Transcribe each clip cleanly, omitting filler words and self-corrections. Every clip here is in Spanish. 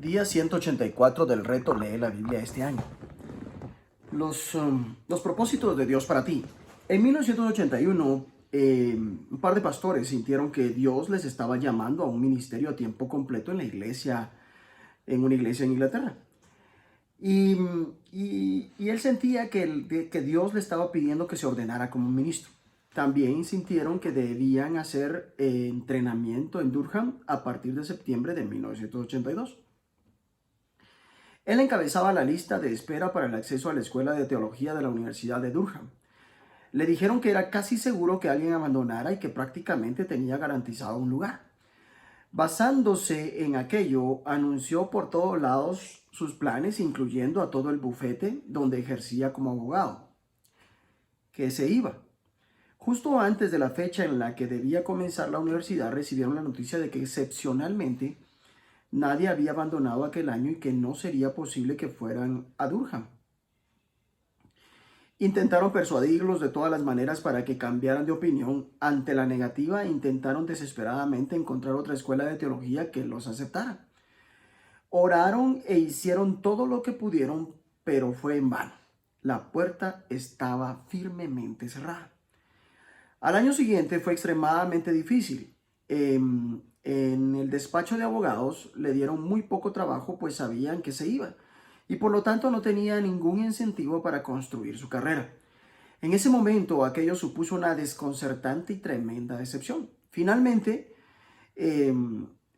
Día 184 del reto Lee la Biblia este año. Los propósitos de Dios para ti. En 1981, un par de pastores sintieron que Dios les estaba llamando a un ministerio a tiempo completo en una iglesia en Inglaterra. Y él sentía que Dios le estaba pidiendo que se ordenara como un ministro. También sintieron que debían hacer entrenamiento en Durham a partir de septiembre de 1982. Él encabezaba la lista de espera para el acceso a la Escuela de Teología de la Universidad de Durham. Le dijeron que era casi seguro que alguien abandonara y que prácticamente tenía garantizado un lugar. Basándose en aquello, anunció por todos lados sus planes, incluyendo a todo el bufete donde ejercía como abogado, que se iba. Justo antes de la fecha en la que debía comenzar la universidad, recibieron la noticia de que excepcionalmente nadie había abandonado aquel año y que no sería posible que fueran a Durham. Intentaron persuadirlos de todas las maneras para que cambiaran de opinión. Ante la negativa, intentaron desesperadamente encontrar otra escuela de teología que los aceptara. Oraron e hicieron todo lo que pudieron, pero fue en vano. La puerta estaba firmemente cerrada. Al año siguiente fue extremadamente difícil. En el despacho de abogados le dieron muy poco trabajo, pues sabían que se iba y por lo tanto no tenía ningún incentivo para construir su carrera. En ese momento aquello supuso una desconcertante y tremenda decepción. Finalmente, eh,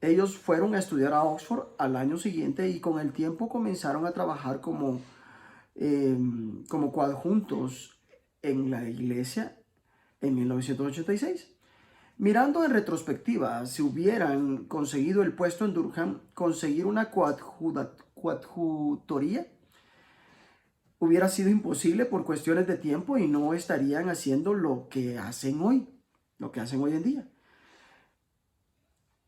ellos fueron a estudiar a Oxford al año siguiente y con el tiempo comenzaron a trabajar como coadjuntos en la iglesia en 1986. Mirando en retrospectiva, si hubieran conseguido el puesto en Durham, conseguir una coadjutoría hubiera sido imposible por cuestiones de tiempo y no estarían haciendo lo que hacen hoy en día.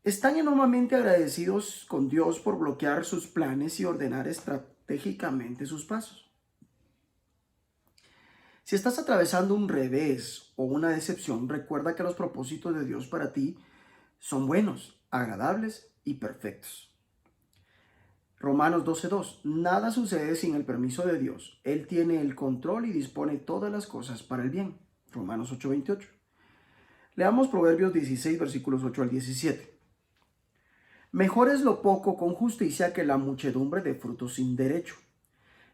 Están enormemente agradecidos con Dios por bloquear sus planes y ordenar estratégicamente sus pasos. Si estás atravesando un revés o una decepción, recuerda que los propósitos de Dios para ti son buenos, agradables y perfectos. Romanos 12:2. Nada sucede sin el permiso de Dios. Él tiene el control y dispone todas las cosas para el bien. Romanos 8:28. Leamos Proverbios 16, versículos 8 al 17. Mejor es lo poco con justicia que la muchedumbre de frutos sin derecho.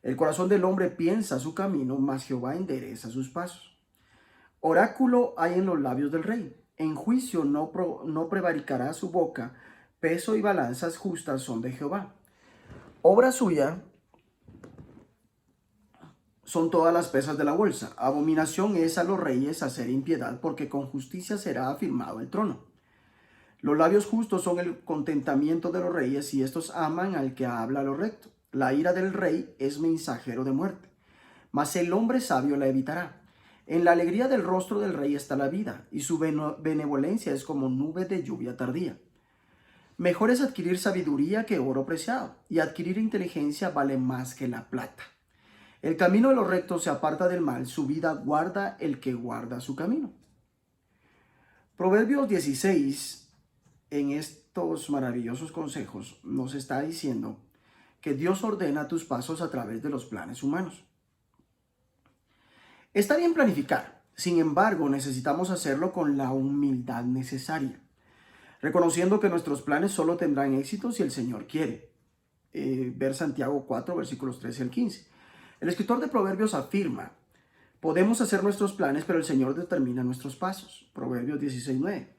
El corazón del hombre piensa su camino, mas Jehová endereza sus pasos. Oráculo hay en los labios del rey. En juicio no prevaricará su boca. Peso y balanzas justas son de Jehová. Obra suya son todas las pesas de la bolsa. Abominación es a los reyes hacer impiedad, porque con justicia será afirmado el trono. Los labios justos son el contentamiento de los reyes, y estos aman al que habla lo recto. La ira del rey es mensajero de muerte, mas el hombre sabio la evitará. En la alegría del rostro del rey está la vida, y su benevolencia es como nube de lluvia tardía. Mejor es adquirir sabiduría que oro preciado, y adquirir inteligencia vale más que la plata. El camino de los rectos se aparta del mal, su vida guarda el que guarda su camino. Proverbios 16, en estos maravillosos consejos, nos está diciendo que Dios ordena tus pasos a través de los planes humanos. Está bien planificar, sin embargo, necesitamos hacerlo con la humildad necesaria, reconociendo que nuestros planes solo tendrán éxito si el Señor quiere. Ver Santiago 4, versículos 13 al 15. El escritor de Proverbios afirma: podemos hacer nuestros planes, pero el Señor determina nuestros pasos. Proverbios 16:9.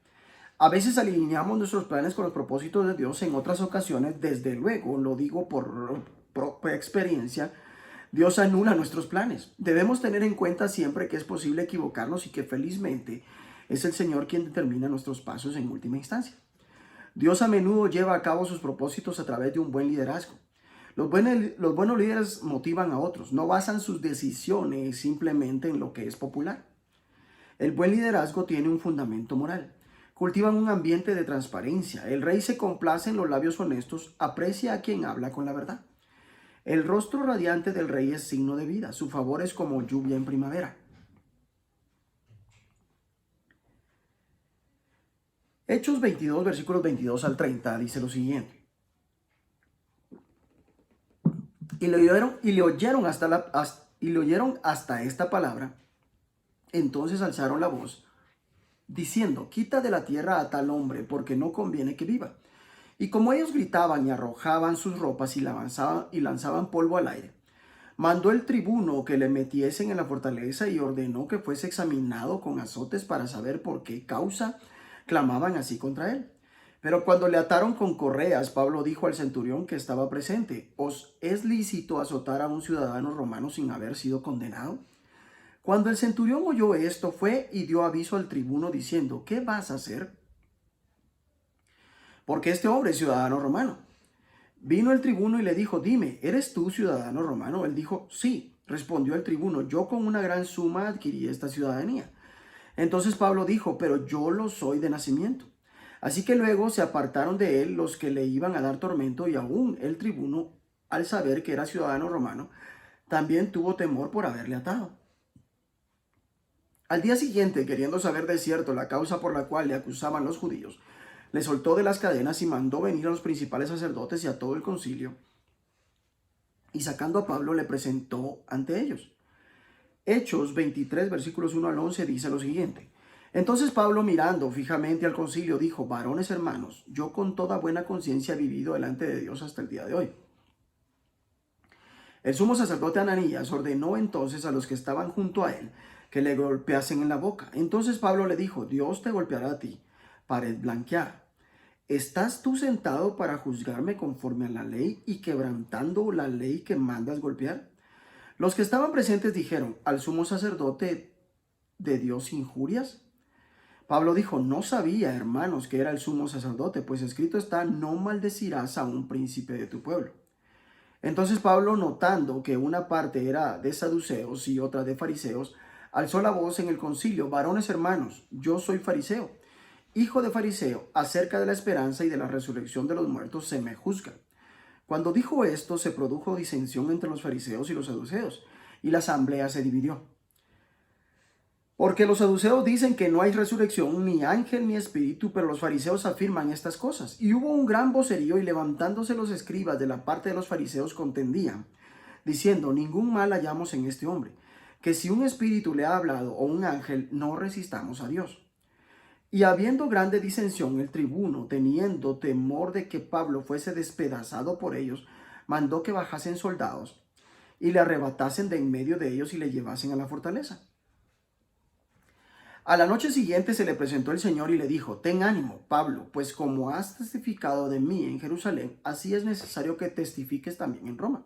A veces alineamos nuestros planes con los propósitos de Dios. En otras ocasiones, desde luego, lo digo por propia experiencia, Dios anula nuestros planes. Debemos tener en cuenta siempre que es posible equivocarnos y que felizmente es el Señor quien determina nuestros pasos en última instancia. Dios a menudo lleva a cabo sus propósitos a través de un buen liderazgo. Los buenos líderes motivan a otros, no basan sus decisiones simplemente en lo que es popular. El buen liderazgo tiene un fundamento moral. Cultivan un ambiente de transparencia. El rey se complace en los labios honestos, aprecia a quien habla con la verdad. El rostro radiante del rey es signo de vida. Su favor es como lluvia en primavera. Hechos 22, versículos 22 al 30, dice lo siguiente. y le oyeron hasta esta palabra. Entonces alzaron la voz, diciendo: quita de la tierra a tal hombre, porque no conviene que viva. Y como ellos gritaban y arrojaban sus ropas y lanzaban polvo al aire, mandó el tribuno que le metiesen en la fortaleza y ordenó que fuese examinado con azotes para saber por qué causa clamaban así contra él. Pero cuando le ataron con correas, Pablo dijo al centurión que estaba presente: ¿os es lícito azotar a un ciudadano romano sin haber sido condenado? Cuando el centurión oyó esto, fue y dio aviso al tribuno diciendo: ¿qué vas a hacer? Porque este hombre es ciudadano romano. Vino el tribuno y le dijo: dime, ¿eres tú ciudadano romano? Él dijo: sí. Respondió el tribuno: yo con una gran suma adquirí esta ciudadanía. Entonces Pablo dijo: pero yo lo soy de nacimiento. Así que luego se apartaron de él los que le iban a dar tormento, y aún el tribuno, al saber que era ciudadano romano, también tuvo temor por haberle atado. Al día siguiente, queriendo saber de cierto la causa por la cual le acusaban los judíos, le soltó de las cadenas y mandó venir a los principales sacerdotes y a todo el concilio, y sacando a Pablo le presentó ante ellos. Hechos 23, versículos 1 al 11 dice lo siguiente: entonces Pablo, mirando fijamente al concilio, dijo: varones hermanos, yo con toda buena conciencia he vivido delante de Dios hasta el día de hoy. El sumo sacerdote Ananías ordenó entonces a los que estaban junto a él que le golpeasen en la boca. Entonces Pablo le dijo: Dios te golpeará a ti, pared blanqueada. ¿Estás tú sentado para juzgarme conforme a la ley y quebrantando la ley que mandas golpear? Los que estaban presentes dijeron: ¿al sumo sacerdote de Dios injurias? Pablo dijo: no sabía, hermanos, que era el sumo sacerdote, pues escrito está: no maldecirás a un príncipe de tu pueblo. Entonces Pablo, notando que una parte era de saduceos y otra de fariseos, alzó la voz en el concilio: varones hermanos, yo soy fariseo, hijo de fariseo, acerca de la esperanza y de la resurrección de los muertos se me juzga. Cuando dijo esto, se produjo disensión entre los fariseos y los saduceos, y la asamblea se dividió. Porque los saduceos dicen que no hay resurrección, ni ángel, ni espíritu, pero los fariseos afirman estas cosas. Y hubo un gran vocerío, y levantándose los escribas de la parte de los fariseos contendían, diciendo: ningún mal hallamos en este hombre, que si un espíritu le ha hablado o un ángel, no resistamos a Dios. Y habiendo grande disensión, el tribuno, teniendo temor de que Pablo fuese despedazado por ellos, mandó que bajasen soldados y le arrebatasen de en medio de ellos y le llevasen a la fortaleza. A la noche siguiente se le presentó el Señor y le dijo: ten ánimo, Pablo, pues como has testificado de mí en Jerusalén, así es necesario que testifiques también en Roma.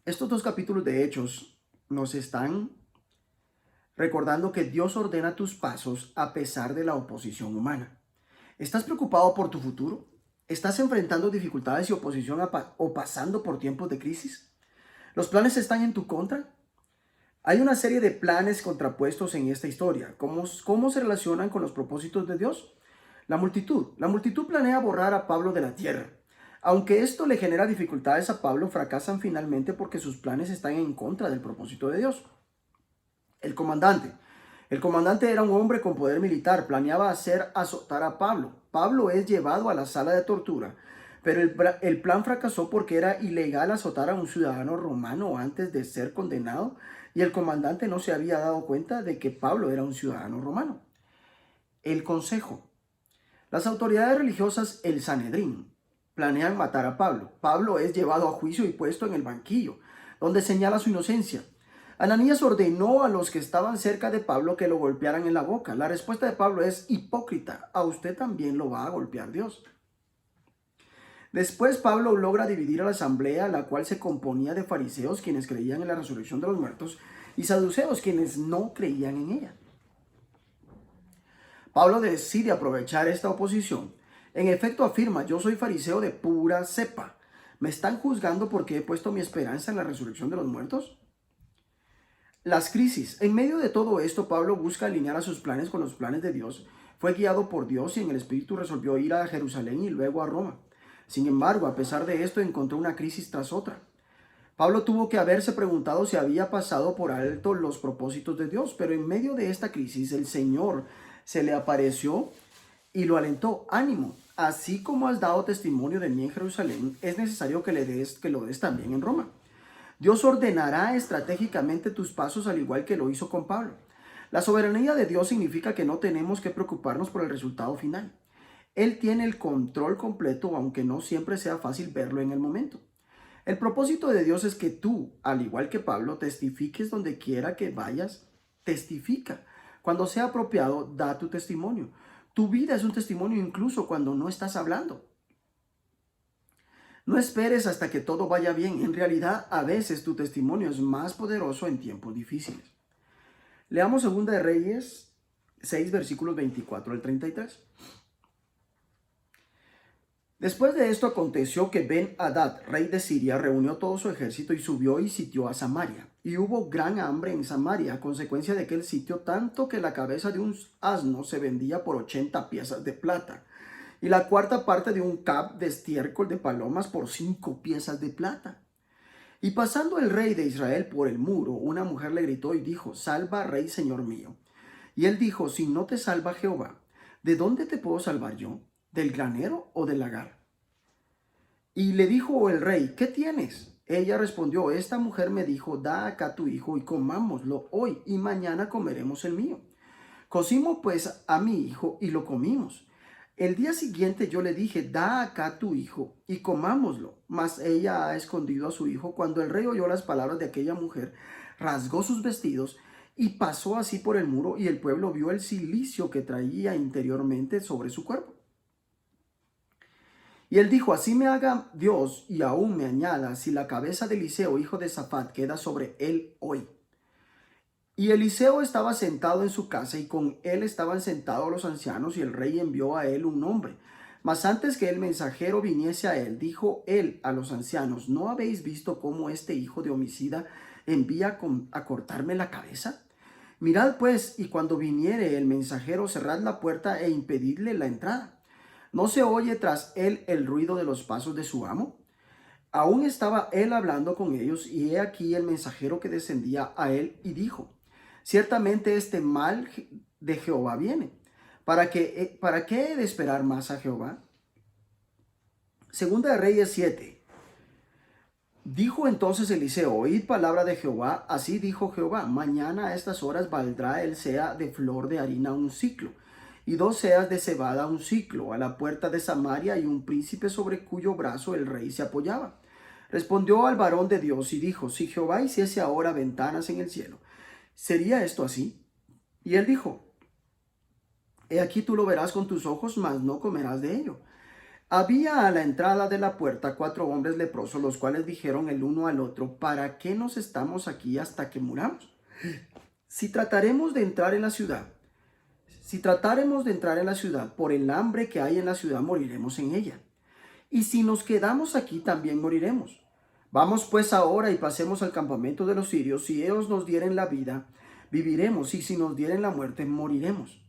Estos dos capítulos de Hechos nos están recordando que Dios ordena tus pasos a pesar de la oposición humana. ¿Estás preocupado por tu futuro? ¿Estás enfrentando dificultades y oposición o pasando por tiempos de crisis? ¿Los planes están en tu contra? Hay una serie de planes contrapuestos en esta historia. ¿Cómo se relacionan con los propósitos de Dios? La multitud planea borrar a Pablo de la tierra. Aunque esto le genera dificultades a Pablo, fracasan finalmente porque sus planes están en contra del propósito de Dios. El comandante era un hombre con poder militar, planeaba hacer azotar a Pablo. Pablo es llevado a la sala de tortura, pero el plan fracasó porque era ilegal azotar a un ciudadano romano antes de ser condenado, y el comandante no se había dado cuenta de que Pablo era un ciudadano romano. El consejo. Las autoridades religiosas, el Sanedrín, planean matar a Pablo. Pablo es llevado a juicio y puesto en el banquillo, donde señala su inocencia. Ananías ordenó a los que estaban cerca de Pablo que lo golpearan en la boca. La respuesta de Pablo es: hipócrita, a usted también lo va a golpear Dios. Después Pablo logra dividir a la asamblea, la cual se componía de fariseos, quienes creían en la resurrección de los muertos, y saduceos, quienes no creían en ella. Pablo decide aprovechar esta oposición. En efecto afirma: yo soy fariseo de pura cepa. ¿Me están juzgando porque he puesto mi esperanza en la resurrección de los muertos? Las crisis. En medio de todo esto, Pablo busca alinear a sus planes con los planes de Dios. Fue guiado por Dios y en el Espíritu resolvió ir a Jerusalén y luego a Roma. Sin embargo, a pesar de esto, encontró una crisis tras otra. Pablo tuvo que haberse preguntado si había pasado por alto los propósitos de Dios, pero en medio de esta crisis, el Señor se le apareció y lo alentó: ánimo, así como has dado testimonio de mí en Jerusalén, es necesario que lo des también en Roma. Dios ordenará estratégicamente tus pasos al igual que lo hizo con Pablo. La soberanía de Dios significa que no tenemos que preocuparnos por el resultado final. Él tiene el control completo, aunque no siempre sea fácil verlo en el momento. El propósito de Dios es que tú, al igual que Pablo, testifiques donde quiera que vayas. Testifica. Cuando sea apropiado, da tu testimonio. Tu vida es un testimonio incluso cuando no estás hablando. No esperes hasta que todo vaya bien. En realidad, a veces tu testimonio es más poderoso en tiempos difíciles. Leamos 2 de Reyes 6, versículos 24 al 33. Después de esto aconteció que Ben-Hadad, rey de Siria, reunió todo su ejército y subió y sitió a Samaria. Y hubo gran hambre en Samaria a consecuencia de aquel sitio, tanto que la cabeza de un asno se vendía por 80 piezas de plata, y la cuarta parte de un cab de estiércol de palomas por 5 piezas de plata. Y pasando el rey de Israel por el muro, una mujer le gritó y dijo: salva, rey, señor mío. Y él dijo: si no te salva Jehová, ¿de dónde te puedo salvar yo? ¿Del granero o del lagar? Y le dijo el rey: ¿qué tienes? Ella respondió: esta mujer me dijo: da acá tu hijo y comámoslo hoy, y mañana comeremos el mío. Cocimos pues a mi hijo y lo comimos. El día siguiente yo le dije: da acá tu hijo y comámoslo. Mas ella ha escondido a su hijo. Cuando el rey oyó las palabras de aquella mujer, rasgó sus vestidos y pasó así por el muro, y el pueblo vio el cilicio que traía interiormente sobre su cuerpo. Y él dijo: así me haga Dios y aún me añada, si la cabeza de Eliseo, hijo de Safat, queda sobre él hoy. Y Eliseo estaba sentado en su casa, y con él estaban sentados los ancianos, y el rey envió a él un hombre. Mas antes que el mensajero viniese a él, dijo él a los ancianos: ¿no habéis visto cómo este hijo de homicida envía a cortarme la cabeza? Mirad pues, y cuando viniere el mensajero, cerrad la puerta e impedidle la entrada. ¿No se oye tras él el ruido de los pasos de su amo? Aún estaba él hablando con ellos, y he aquí el mensajero que descendía a él, y dijo: ciertamente este mal de Jehová viene. ¿Para qué he de esperar más a Jehová? Segunda de Reyes 7. Dijo entonces Eliseo: oíd palabra de Jehová. Así dijo Jehová: mañana a estas horas valdrá el seah de flor de harina un siclo, y 2 seas de cebada un siclo. A la puerta de Samaria hay un príncipe sobre cuyo brazo el rey se apoyaba. Respondió al varón de Dios y dijo: si Jehová hiciese ahora ventanas en el cielo, ¿sería esto así? Y él dijo: he aquí tú lo verás con tus ojos, mas no comerás de ello. Había a la entrada de la puerta 4 hombres leprosos, los cuales dijeron el uno al otro: ¿para qué nos estamos aquí hasta que muramos? Si trataremos de entrar en la ciudad, si tratáremos de entrar en la ciudad, por el hambre que hay en la ciudad, moriremos en ella. Y si nos quedamos aquí, también moriremos. Vamos pues ahora y pasemos al campamento de los sirios. Si ellos nos dieren la vida, viviremos, y si nos dieren la muerte, moriremos.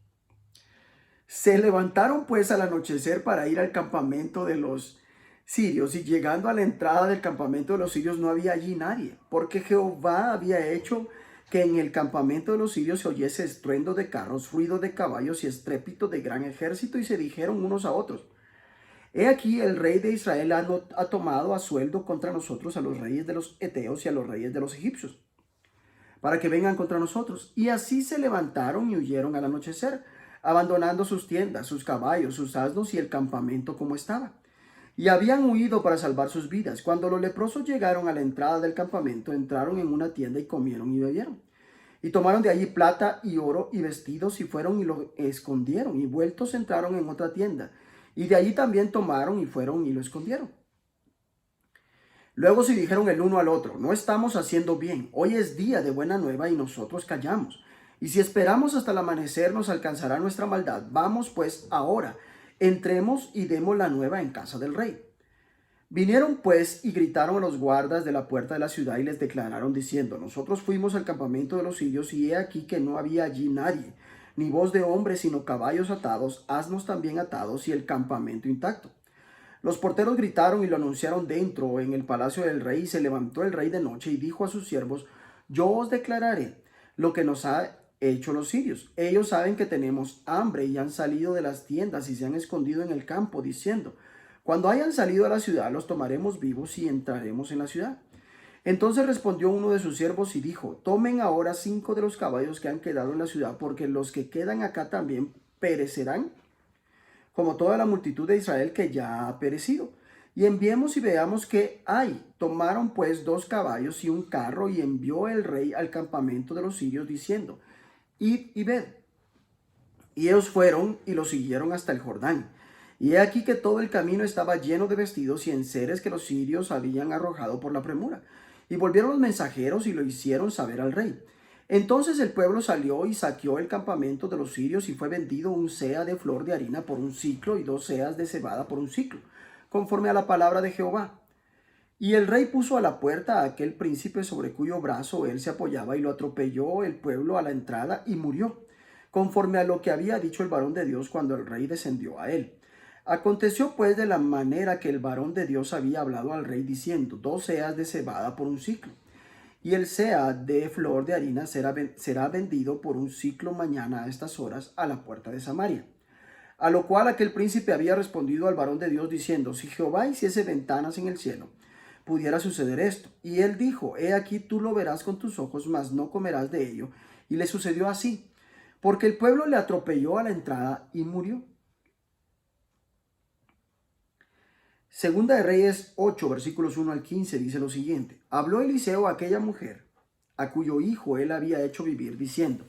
Se levantaron pues al anochecer para ir al campamento de los sirios, y llegando a la entrada del campamento de los sirios no había allí nadie, porque Jehová había hecho que en el campamento de los sirios se oyese estruendo de carros, ruido de caballos y estrépito de gran ejército, y se dijeron unos a otros: he aquí el rey de Israel ha tomado a sueldo contra nosotros a los reyes de los heteos y a los reyes de los egipcios, para que vengan contra nosotros. Y así se levantaron y huyeron al anochecer, abandonando sus tiendas, sus caballos, sus asnos y el campamento como estaba. Y habían huido para salvar sus vidas. Cuando los leprosos llegaron a la entrada del campamento, entraron en una tienda y comieron y bebieron. Y tomaron de allí plata y oro y vestidos, y fueron y lo escondieron. Y vueltos entraron en otra tienda, y de allí también tomaron y fueron y lo escondieron. Luego se dijeron el uno al otro: no estamos haciendo bien. Hoy es día de buena nueva y nosotros callamos. Y si esperamos hasta el amanecer, nos alcanzará nuestra maldad. Vamos pues ahora, entremos y demos la nueva en casa del rey. Vinieron pues y gritaron a los guardas de la puerta de la ciudad y les declararon diciendo: nosotros fuimos al campamento de los sirios, y he aquí que no había allí nadie, ni voz de hombre, sino caballos atados, asnos también atados, y el campamento intacto. Los porteros gritaron y lo anunciaron dentro en el palacio del rey, y se levantó el rey de noche y dijo a sus siervos: yo os declararé lo que nos ha hecho los sirios. Ellos saben que tenemos hambre y han salido de las tiendas y se han escondido en el campo, diciendo, cuando hayan salido a la ciudad, los tomaremos vivos y entraremos en la ciudad. Entonces respondió uno de sus siervos y dijo, tomen ahora 5 de los caballos que han quedado en la ciudad, porque los que quedan acá también perecerán, como toda la multitud de Israel que ya ha perecido. Y enviemos y veamos qué hay. Tomaron pues 2 caballos y un carro, y envió el rey al campamento de los sirios, diciendo, id y ved. Y ellos fueron y lo siguieron hasta el Jordán. Y he aquí que todo el camino estaba lleno de vestidos y enseres que los sirios habían arrojado por la premura. Y volvieron los mensajeros y lo hicieron saber al rey. Entonces el pueblo salió y saqueó el campamento de los sirios, y fue vendido un seah de flor de harina por un siclo y 2 seas de cebada por un siclo, conforme a la palabra de Jehová. Y el rey puso a la puerta a aquel príncipe sobre cuyo brazo él se apoyaba, y lo atropelló el pueblo a la entrada y murió, conforme a lo que había dicho el varón de Dios cuando el rey descendió a él. Aconteció pues de la manera que el varón de Dios había hablado al rey, diciendo, 2 seas de cebada por un siclo. Y el seah de flor de harina será vendido por un siclo mañana a estas horas a la puerta de Samaria. A lo cual aquel príncipe había respondido al varón de Dios, diciendo, si Jehová hiciese ventanas en el cielo, pudiera suceder esto. Y él dijo, he aquí tú lo verás con tus ojos, mas no comerás de ello. Y le sucedió así, porque el pueblo le atropelló a la entrada y murió. Segunda de Reyes 8, versículos 1 al 15, dice lo siguiente. Habló Eliseo a aquella mujer, a cuyo hijo él había hecho vivir, diciendo,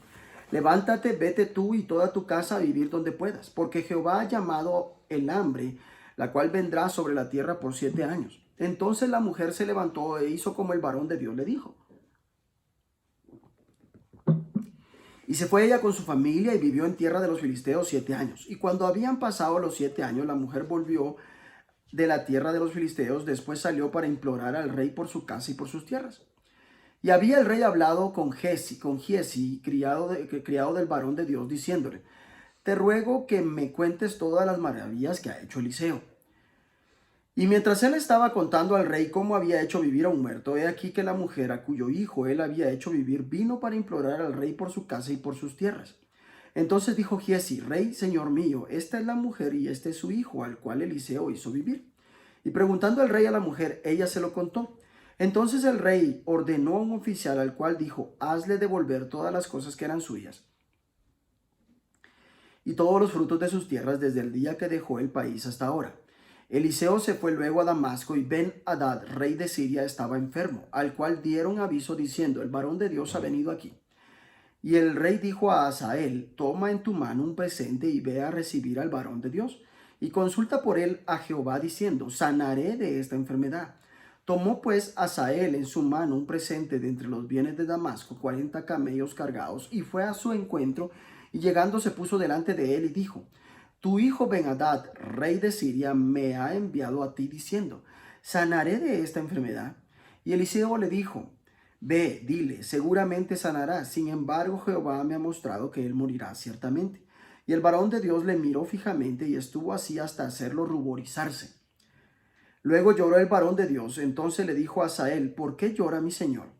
levántate, vete tú y toda tu casa a vivir donde puedas, porque Jehová ha llamado el hambre, la cual vendrá sobre la tierra por 7 años. Entonces la mujer se levantó e hizo como el varón de Dios le dijo. Y se fue ella con su familia y vivió en tierra de los filisteos 7 años. Y cuando habían pasado los 7 años, la mujer volvió de la tierra de los filisteos. Después salió para implorar al rey por su casa y por sus tierras. Y había el rey hablado con Giezi, criado del varón de Dios, diciéndole, te ruego que me cuentes todas las maravillas que ha hecho Eliseo. Y mientras él estaba contando al rey cómo había hecho vivir a un muerto, he aquí que la mujer a cuyo hijo él había hecho vivir vino para implorar al rey por su casa y por sus tierras. Entonces dijo Giezi, rey, señor mío, esta es la mujer y este es su hijo, al cual Eliseo hizo vivir. Y preguntando al rey a la mujer, ella se lo contó. Entonces el rey ordenó a un oficial, al cual dijo, hazle devolver todas las cosas que eran suyas y todos los frutos de sus tierras desde el día que dejó el país hasta ahora. Eliseo se fue luego a Damasco, y Ben-Hadad, rey de Siria, estaba enfermo, al cual dieron aviso diciendo, el varón de Dios ha venido aquí. Y el rey dijo a Hazael, toma en tu mano un presente y ve a recibir al varón de Dios, y consulta por él a Jehová diciendo, sanaré de esta enfermedad. Tomó pues Hazael en su mano un presente de entre los bienes de Damasco, 40 camellos cargados, y fue a su encuentro, y llegando se puso delante de él y dijo, tu hijo Ben-Hadad, rey de Siria, me ha enviado a ti diciendo, sanaré de esta enfermedad. Y Eliseo le dijo, ve, dile, seguramente sanará. Sin embargo, Jehová me ha mostrado que él morirá ciertamente. Y el varón de Dios le miró fijamente y estuvo así hasta hacerlo ruborizarse. Luego lloró el varón de Dios. Entonces le dijo a Hazael, ¿por qué llora mi señor?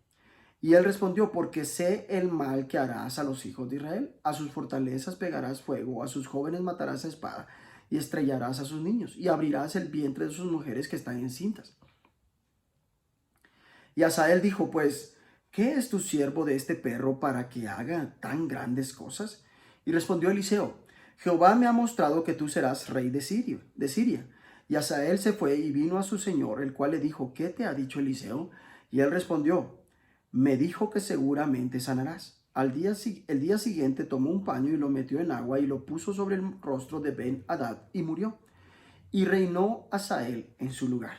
Y él respondió, porque sé el mal que harás a los hijos de Israel. A sus fortalezas pegarás fuego, a sus jóvenes matarás a espada, y estrellarás a sus niños, y abrirás el vientre de sus mujeres que están encintas. Y Hazael dijo, pues, ¿qué es tu siervo de este perro para que haga tan grandes cosas? Y respondió Eliseo, Jehová me ha mostrado que tú serás rey de Siria. Y Hazael se fue y vino a su señor, el cual le dijo, ¿qué te ha dicho Eliseo? Y él respondió, me dijo que seguramente sanarás. El día siguiente tomó un paño y lo metió en agua y lo puso sobre el rostro de Ben-Hadad y murió. Y reinó Hazael en su lugar.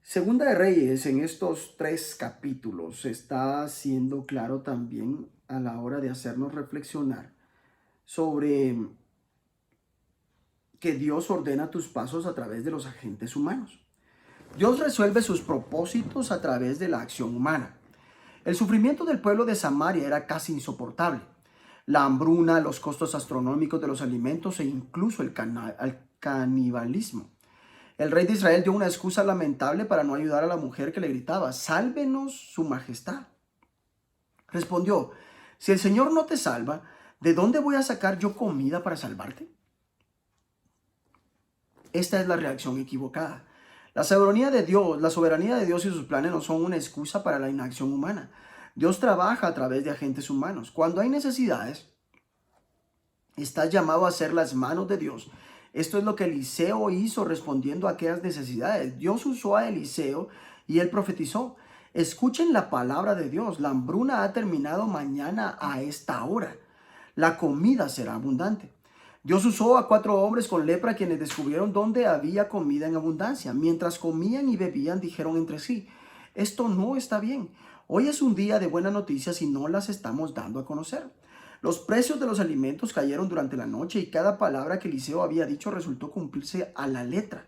Segunda de Reyes, en estos 3 capítulos, está siendo claro también a la hora de hacernos reflexionar sobre que Dios ordena tus pasos a través de los agentes humanos. Dios resuelve sus propósitos a través de la acción humana. El sufrimiento del pueblo de Samaria era casi insoportable. La hambruna, los costos astronómicos de los alimentos e incluso el canibalismo. El rey de Israel dio una excusa lamentable para no ayudar a la mujer que le gritaba, sálvenos su majestad. Respondió, Si el Señor no te salva, ¿de dónde voy a sacar yo comida para salvarte? Esta es la reacción equivocada. La soberanía de Dios y sus planes no son una excusa para la inacción humana. Dios trabaja a través de agentes humanos. Cuando hay necesidades, estás llamado a ser las manos de Dios. Esto es lo que Eliseo hizo respondiendo a aquellas necesidades. Dios usó a Eliseo y él profetizó. Escuchen la palabra de Dios. La hambruna ha terminado mañana a esta hora. La comida será abundante. Dios usó a 4 hombres con lepra quienes descubrieron dónde había comida en abundancia. Mientras comían y bebían, dijeron entre sí, esto no está bien. Hoy es un día de buenas noticias y no las estamos dando a conocer. Los precios de los alimentos cayeron durante la noche y cada palabra que Eliseo había dicho resultó cumplirse a la letra.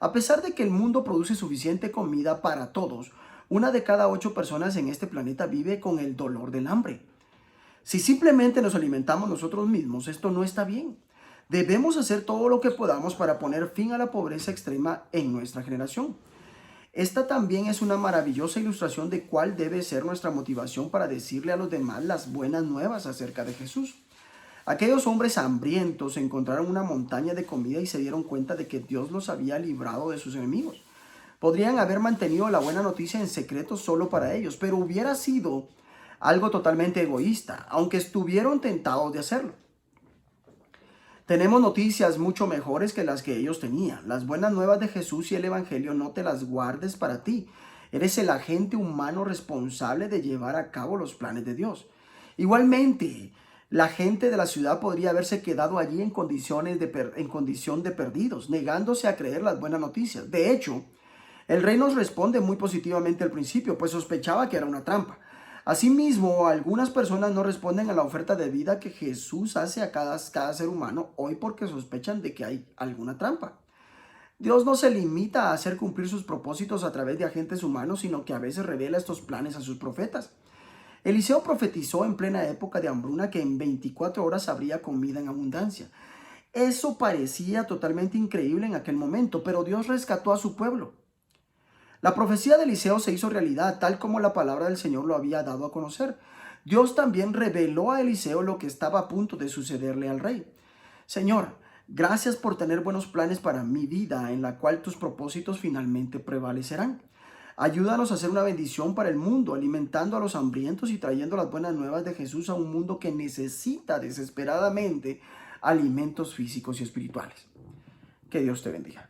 A pesar de que el mundo produce suficiente comida para todos, 1 de cada 8 personas en este planeta vive con el dolor del hambre. Si simplemente nos alimentamos nosotros mismos, esto no está bien. Debemos hacer todo lo que podamos para poner fin a la pobreza extrema en nuestra generación. Esta también es una maravillosa ilustración de cuál debe ser nuestra motivación para decirle a los demás las buenas nuevas acerca de Jesús. Aquellos hombres hambrientos encontraron una montaña de comida y se dieron cuenta de que Dios los había librado de sus enemigos. Podrían haber mantenido la buena noticia en secreto solo para ellos, pero hubiera sido algo totalmente egoísta, aunque estuvieron tentados de hacerlo. Tenemos noticias mucho mejores que las que ellos tenían. Las buenas nuevas de Jesús y el Evangelio no te las guardes para ti. Eres el agente humano responsable de llevar a cabo los planes de Dios. Igualmente, la gente de la ciudad podría haberse quedado allí en condición de perdidos, negándose a creer las buenas noticias. De hecho, el rey nos responde muy positivamente al principio, pues sospechaba que era una trampa. Asimismo, algunas personas no responden a la oferta de vida que Jesús hace a cada ser humano hoy porque sospechan de que hay alguna trampa. Dios no se limita a hacer cumplir sus propósitos a través de agentes humanos, sino que a veces revela estos planes a sus profetas. Eliseo profetizó en plena época de hambruna que en 24 horas habría comida en abundancia. Eso parecía totalmente increíble en aquel momento, pero Dios rescató a su pueblo. La profecía de Eliseo se hizo realidad, tal como la palabra del Señor lo había dado a conocer. Dios también reveló a Eliseo lo que estaba a punto de sucederle al rey. Señor, gracias por tener buenos planes para mi vida, en la cual tus propósitos finalmente prevalecerán. Ayúdanos a ser una bendición para el mundo, alimentando a los hambrientos y trayendo las buenas nuevas de Jesús a un mundo que necesita desesperadamente alimentos físicos y espirituales. Que Dios te bendiga.